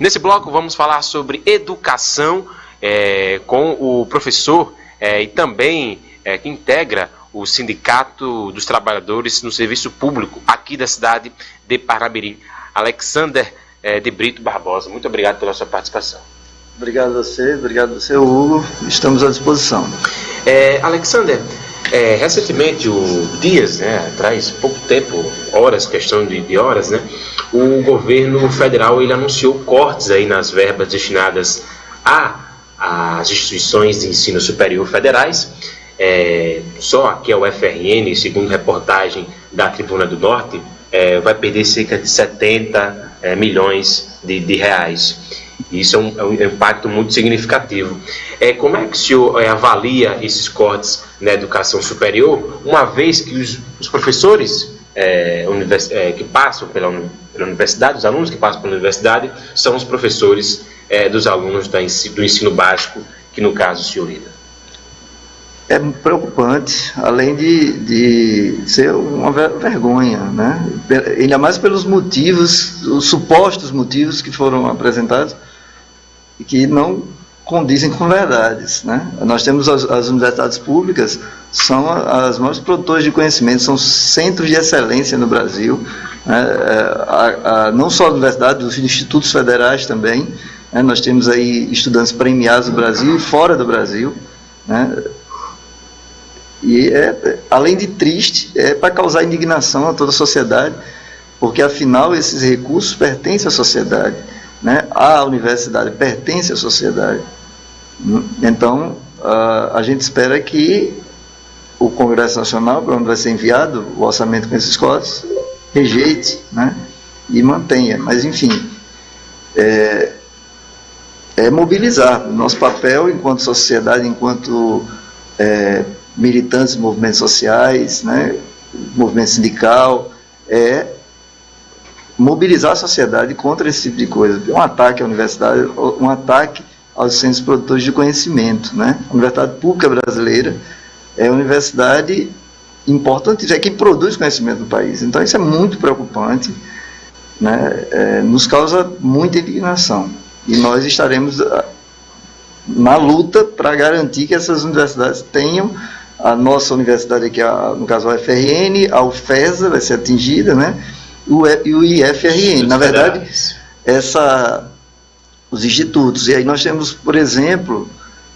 Nesse bloco vamos falar sobre educação com o professor e também que integra o Sindicato dos Trabalhadores no Serviço Público aqui da cidade de Parnamirim, Alexander de Brito Barbosa. Muito obrigado pela sua participação. Obrigado a você, Hugo. Estamos à disposição. Alexander, recentemente, dias, atrás, pouco tempo, horas, questão de horas, o governo federal ele anunciou cortes aí nas verbas destinadas às instituições de ensino superior federais. Só aqui a UFRN, segundo reportagem da Tribuna do Norte, vai perder cerca de 70 milhões de reais. Isso é um impacto muito significativo. Como é que o senhor avalia esses cortes na educação superior, uma vez que os professores que passam pela universidade, os alunos que passam pela universidade, são os professores dos alunos do ensino básico, que no caso o senhor lida? É preocupante, além de ser uma vergonha, ainda mais pelos motivos, os supostos motivos que foram apresentados e que não condizem com verdades. Nós temos as universidades públicas, são as maiores produtoras de conhecimento, são centros de excelência no Brasil, não só a universidade, os institutos federais também, nós temos aí estudantes premiados no Brasil e fora do Brasil, e além de triste, para causar indignação a toda a sociedade, porque afinal esses recursos pertencem à sociedade, a universidade pertence à sociedade. Então a gente espera que o Congresso Nacional, para onde vai ser enviado o orçamento com esses cortes, rejeite, e mantenha. Mas enfim, mobilizar. Nosso papel enquanto sociedade, enquanto militantes de movimentos sociais, movimento sindical, mobilizar a sociedade contra esse tipo de coisa. Um ataque à universidade, um ataque aos centros produtores de conhecimento. A Universidade Pública Brasileira é a universidade importante, é quem produz conhecimento no país. Então isso é muito preocupante, nos causa muita indignação. E nós estaremos na luta para garantir que essas universidades tenham, a nossa universidade aqui, no caso a UFRN, a UFESA vai ser atingida, e o IFRN, na verdade, os institutos. E aí nós temos, por exemplo,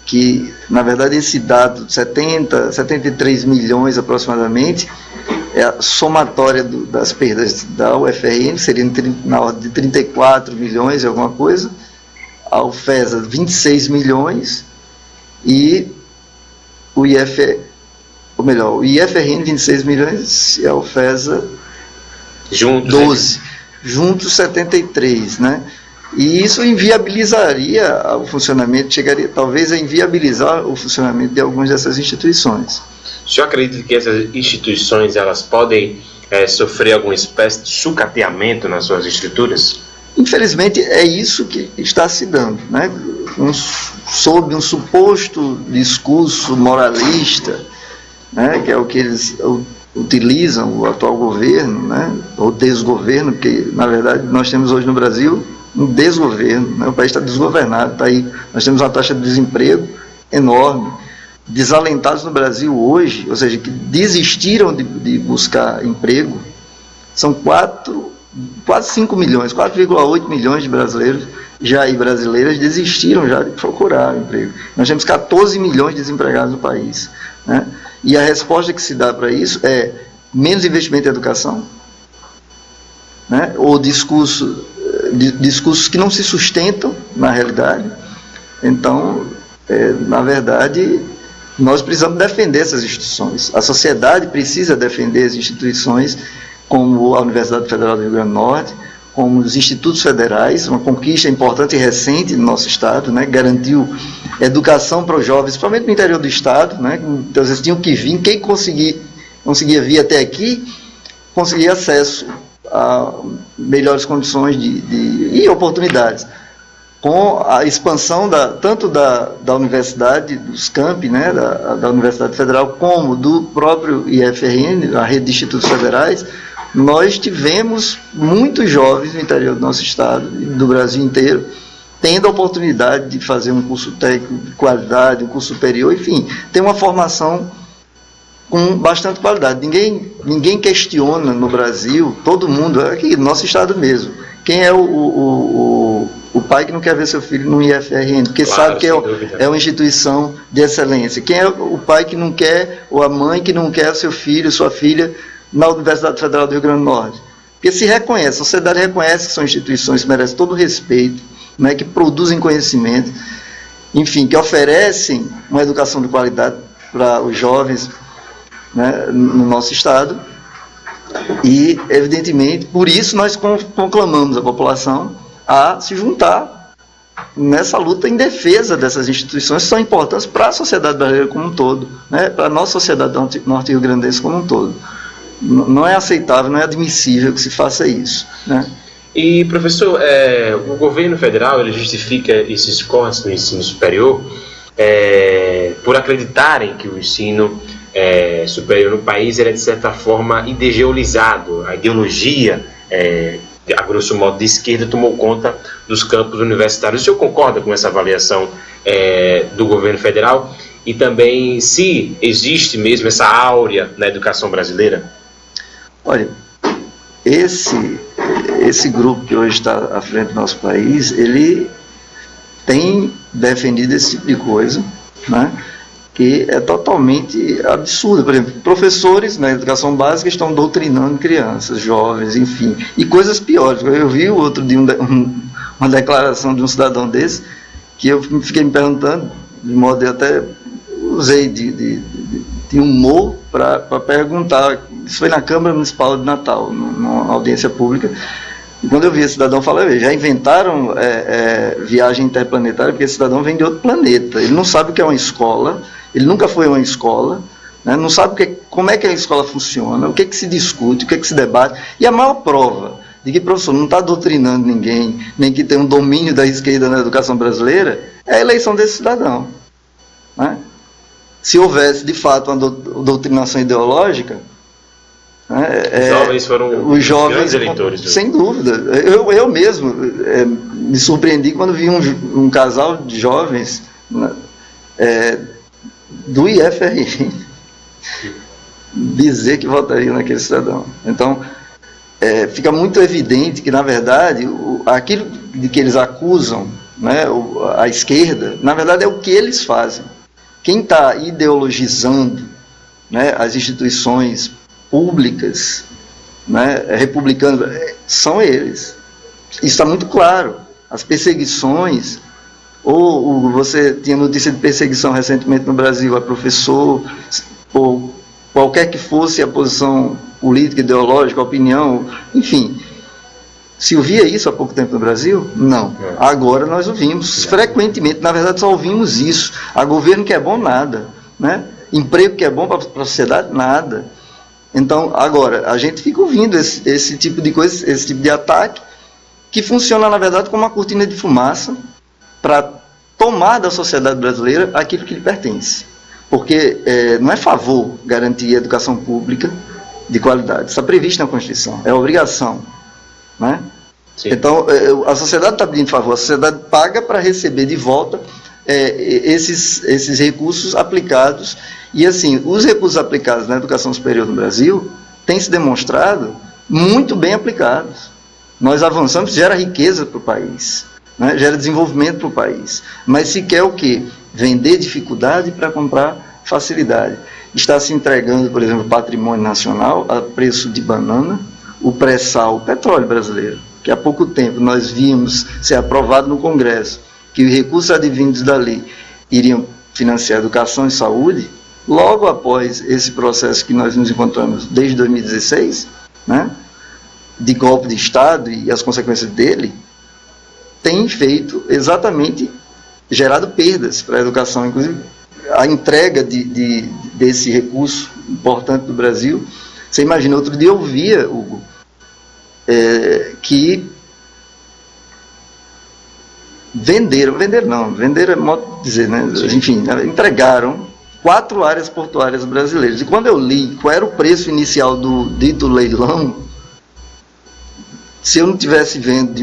que, na verdade, esse dado de 73 milhões aproximadamente, é a somatória das perdas da UFRN, seria na ordem de 34 milhões e alguma coisa, a UFESA 26 milhões e o IFRN 26 milhões e a UFESA juntos 12, juntos 73, E isso inviabilizaria o funcionamento, chegaria talvez a inviabilizar o funcionamento de algumas dessas instituições. O senhor acredita que essas instituições elas podem sofrer alguma espécie de sucateamento nas suas estruturas? Infelizmente é isso que está se dando, sob um suposto discurso moralista, que é o que eles utilizam, o atual governo, ou desgoverno, porque na verdade nós temos hoje no Brasil um desgoverno, o país está desgovernado, nós temos uma taxa de desemprego enorme, desalentados no Brasil hoje, ou seja, que desistiram de buscar emprego, são quase 5 milhões, 4,8 milhões de brasileiros e brasileiras desistiram já de procurar emprego. Nós temos 14 milhões de desempregados no país, e a resposta que se dá para isso é menos investimento em educação, ou discursos que não se sustentam na realidade. Então, na verdade, nós precisamos defender essas instituições, a sociedade precisa defender as instituições como a Universidade Federal do Rio Grande do Norte, como os institutos federais, uma conquista importante e recente no nosso estado, garantiu educação para os jovens, principalmente no interior do estado, então eles tinham que vir, quem conseguia vir até aqui, conseguia acesso a melhores condições e oportunidades. Com a expansão tanto da universidade, dos campi, da Universidade Federal, como do próprio IFRN, a rede de institutos federais, nós tivemos muitos jovens no interior do nosso estado, do Brasil inteiro, tendo a oportunidade de fazer um curso técnico de qualidade, um curso superior, enfim, ter uma formação com bastante qualidade. Ninguém questiona no Brasil, todo mundo, aqui no nosso estado mesmo, quem é o pai que não quer ver seu filho no IFRN, porque claro, sabe que é uma instituição de excelência. Quem é o pai que não quer, ou a mãe que não quer seu filho, sua filha, na Universidade Federal do Rio Grande do Norte? Porque se reconhece, a sociedade reconhece que são instituições que merecem todo o respeito, né, que produzem conhecimento, enfim, que oferecem uma educação de qualidade para os jovens, né, no nosso estado. E, evidentemente, por isso nós conclamamos a população a se juntar nessa luta em defesa dessas instituições que são importantes para a sociedade brasileira como um todo, né, para a nossa sociedade norte-rio-grandense como um todo. Não é aceitável, não é admissível que se faça isso, né? E, professor, o governo federal ele justifica esses cortes no ensino superior por acreditarem que o ensino superior no país ele é, de certa forma, ideologizado. A ideologia, a grosso modo, de esquerda tomou conta dos campos universitários. O senhor concorda com essa avaliação do governo federal? E também se existe mesmo essa áurea na educação brasileira? Olha, esse grupo que hoje está à frente do nosso país, ele tem defendido esse tipo de coisa, né, que é totalmente absurdo. Por exemplo, professores na educação básica estão doutrinando crianças, jovens, enfim, e coisas piores. Eu vi o outro dia uma declaração de um cidadão desse, que eu fiquei me perguntando, de modo eu até usei de humor para perguntar. Isso foi na Câmara Municipal de Natal, numa audiência pública. E quando eu vi esse cidadão falar, já inventaram viagem interplanetária, porque esse cidadão vem de outro planeta. Ele não sabe o que é uma escola, ele nunca foi a uma escola, né, não sabe como é que a escola funciona, o que se discute, o que se debate. E a maior prova de que o professor não está doutrinando ninguém, nem que tem um domínio da esquerda na educação brasileira, é a eleição desse cidadão, né? Se houvesse, de fato, uma doutrinação ideológica, os jovens foram os grandes eleitores. Sem dúvida. Eu mesmo me surpreendi quando vi um casal de jovens do IFRN dizer que votaria naquele cidadão. Então, fica muito evidente que, na verdade, aquilo de que eles acusam, né, a esquerda, na verdade é o que eles fazem. Quem está ideologizando, né, as instituições públicas, né, republicanas, são eles. Isso está muito claro. As perseguições, ou você tinha notícia de perseguição recentemente no Brasil a professor, ou qualquer que fosse a posição política, ideológica, a opinião, enfim. Se ouvia isso há pouco tempo no Brasil? Não. Agora nós ouvimos frequentemente, na verdade só ouvimos isso. A governo que é bom, nada, né? Emprego que é bom para a sociedade, nada. Então, agora, a gente fica ouvindo esse tipo de coisa, esse tipo de ataque, que funciona, na verdade, como uma cortina de fumaça para tomar da sociedade brasileira aquilo que lhe pertence. Porque não é favor garantir a educação pública de qualidade. Está previsto na Constituição, é obrigação, né? Então, a sociedade está pedindo favor, a sociedade paga para receber de volta esses recursos aplicados. E assim, os recursos aplicados na educação superior no Brasil têm se demonstrado muito bem aplicados. Nós avançamos, gera riqueza para o país, né? Gera desenvolvimento para o país. Mas se quer o quê? Vender dificuldade para comprar facilidade. Está se entregando, por exemplo, patrimônio nacional a preço de banana, o pré-sal, o petróleo brasileiro, que há pouco tempo nós vimos ser aprovado no Congresso, que os recursos advindos dali iriam financiar educação e saúde. Logo após esse processo que nós nos encontramos desde 2016, né, de golpe de Estado e as consequências dele, tem feito exatamente, gerado perdas para a educação. Inclusive, a entrega desse recurso importante do Brasil. Você imagina, outro dia eu via, Hugo, que vender é modo de dizer, né? Enfim, entregaram 4 áreas portuárias brasileiras. E quando eu li qual era o preço inicial do dito leilão, se eu não estivesse vendo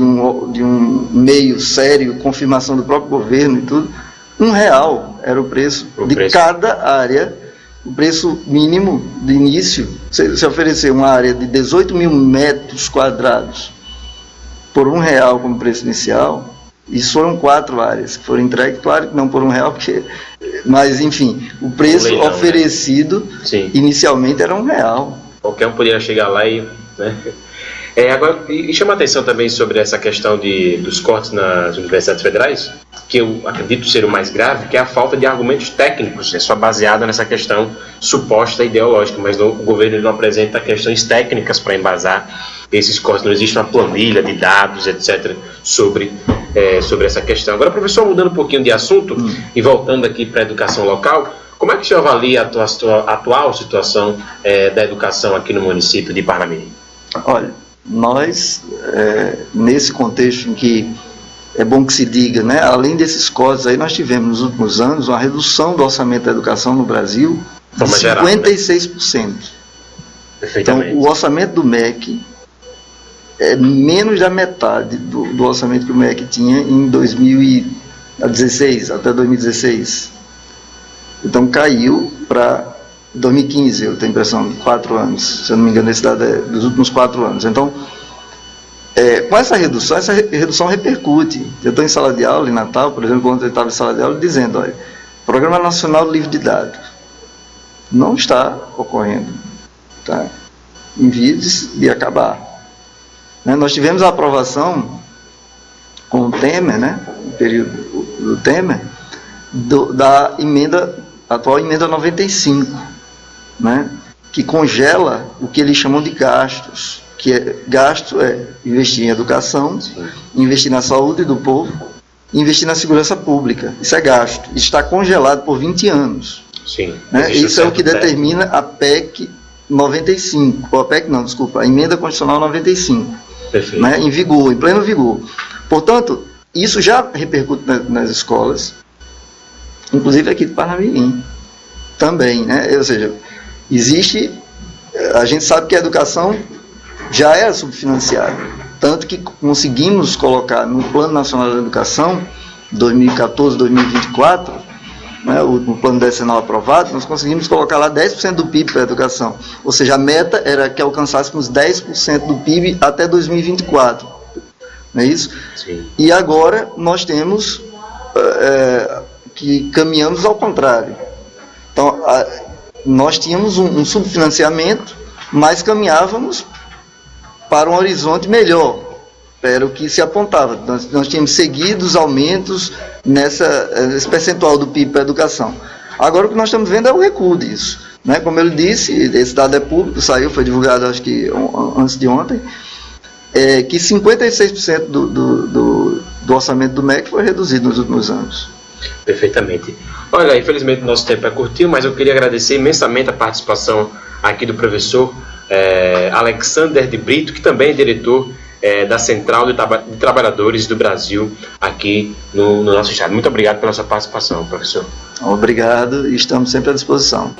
de um meio sério, confirmação do próprio governo e tudo, R$1 era o preço cada área, o preço mínimo de início. Se oferecer uma área de 18 mil metros quadrados por R$1 como preço inicial, isso foram 4 áreas que foram entregues, claro que não por R$1, mas enfim, o preço leilão, oferecido, né? Inicialmente era R$1. Qualquer um poderia chegar lá e... né? Agora, e chama a atenção também sobre essa questão dos cortes nas universidades federais, que eu acredito ser o mais grave, que é a falta de argumentos técnicos, só baseada nessa questão suposta ideológica, mas o governo não apresenta questões técnicas para embasar esses cortes, não existe uma planilha de dados, etc., sobre essa questão. Agora, professor, mudando um pouquinho de assunto e voltando aqui para a educação local, como é que o senhor avalia a atual situação da educação aqui no município de Parnamirim? Olha, nós, nesse contexto em que é bom que se diga, né, além desses cortes aí, nós tivemos nos últimos anos uma redução do orçamento da educação no Brasil de 56%. Né? Então, o orçamento do MEC é menos da metade do orçamento que o MEC tinha em 2016, até 2016. Então, caiu para 2015, eu tenho a impressão, 4 anos, se eu não me engano, esse dado é dos últimos 4 anos. Então, com essa redução repercute. Eu estou em sala de aula, em Natal, por exemplo, quando eu estava em sala de aula, dizendo, olha, Programa Nacional do Livro Didático não está ocorrendo, tá? Em vias de acabar. Né? Nós tivemos a aprovação com o Temer, né, no período do Temer, da atual emenda 95, né, que congela o que eles chamam de gastos, que gasto é investir em educação, investir na saúde do povo, investir na segurança pública. Isso é gasto. Isso está congelado por 20 anos. Sim. Né? Isso é o que determina a PEC 95, a Emenda Constitucional 95. Perfeito. Né, em vigor, em pleno vigor. Portanto, isso já repercute nas escolas, inclusive aqui de Parnamirim também, né? Ou seja, a gente sabe que a educação já era subfinanciada, tanto que conseguimos colocar no Plano Nacional da Educação 2014-2024, né, o plano decenal aprovado, nós conseguimos colocar lá 10% do PIB para a educação, ou seja, a meta era que alcançássemos 10% do PIB até 2024, não é isso? Sim. E agora nós temos que caminhamos ao contrário. Então, nós tínhamos um subfinanciamento, mas caminhávamos para um horizonte melhor, era o que se apontava. Nós tínhamos seguido os aumentos nesse percentual do PIB para a educação. Agora o que nós estamos vendo é o recuo disso. Né? Como eu disse, esse dado é público, foi divulgado acho que antes de ontem, que 56% do orçamento do MEC foi reduzido nos últimos anos. Perfeitamente. Olha, infelizmente o nosso tempo é curtinho, mas eu queria agradecer imensamente a participação aqui do professor Alexander de Brito, que também é diretor da Central de Trabalhadores do Brasil aqui no nosso estado. Muito obrigado pela sua participação, professor. Obrigado e estamos sempre à disposição.